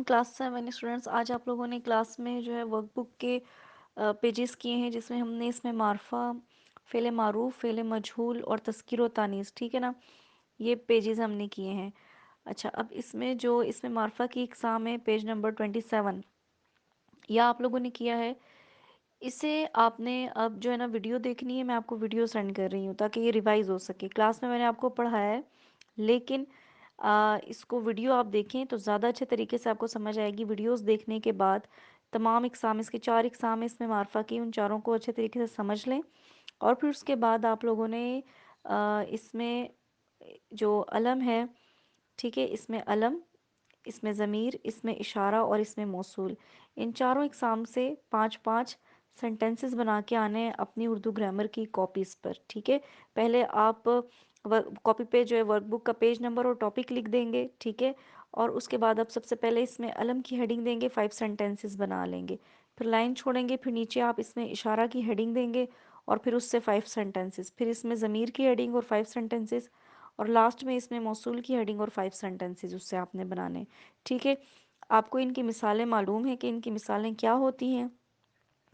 Class 7 students. आज आप लोगों ने क्लास में जो है वर्कबुक के पेजेस किए हैं, जिसमें हमने इसमें मार्फा, फ़ेल मारूफ, फ़ेल मजहूल और तस्कीर व तानीस, ठीक है ना, ये पेजेस हमने किए हैं। अच्छा, अब इसमें मार्फा की एग्ज़ाम है, पेज नंबर 27, यह आप लोगों ने किया है। इसे आपने अब जो है ना वीडियो देखनी है, मैं आपको वीडियो सेंड कर रही हूँ ताकि ये रिवाइज हो सके। क्लास में मैंने आपको पढ़ाया है, लेकिन इसको वीडियो आप देखें तो ज़्यादा अच्छे तरीके से आपको समझ आएगी। वीडियोस देखने के बाद तमाम एग्ज़ाम, इसके 4 एग्ज़ाम है इसमें मार्फा की, उन चारों को अच्छे तरीके से समझ लें। और फिर उसके बाद आप लोगों ने इसमें जो अलम है, ठीक है, इसमें अलम, इसमें ज़मीर, इसमें इशारा और इसमें मौसूल, इन चारों एग्ज़ाम से 5-5 सेंटेंसेस बना के आने हैं अपनी उर्दू ग्रामर की कॉपीज़ पर, ठीक है। पहले आप कॉपी पे जो है वर्कबुक का पेज नंबर और टॉपिक लिख देंगे, ठीक है। और उसके बाद आप सबसे पहले इसमें अलम की हेडिंग देंगे, 5 सेंटेंसेस बना लेंगे। फिर लाइन छोड़ेंगे, फिर नीचे आप इसमें इशारा की हेडिंग देंगे और फिर उससे 5 सेंटेंसेस, फिर इसमें ज़मीर की हेडिंग और 5 सेंटेंसेस, और लास्ट में इसमें मौसूल की हेडिंग और 5 सेंटेंसेस उससे आपने बनाने, ठीक है। आपको इनकी मिसालें मालूम है कि इनकी मिसालें क्या होती हैं,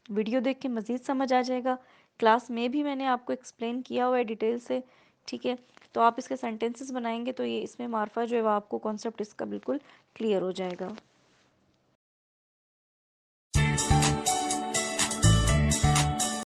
वीडियो देख के मज़ीद समझ आ जाएगा। क्लास में भी मैंने आपको एक्सप्लेन किया हुआ है डिटेल से, ठीक है। तो आप इसके सेंटेंसेस बनाएंगे तो ये इसमें मार्फा जो है वो आपको कॉन्सेप्ट इसका बिल्कुल क्लियर हो जाएगा।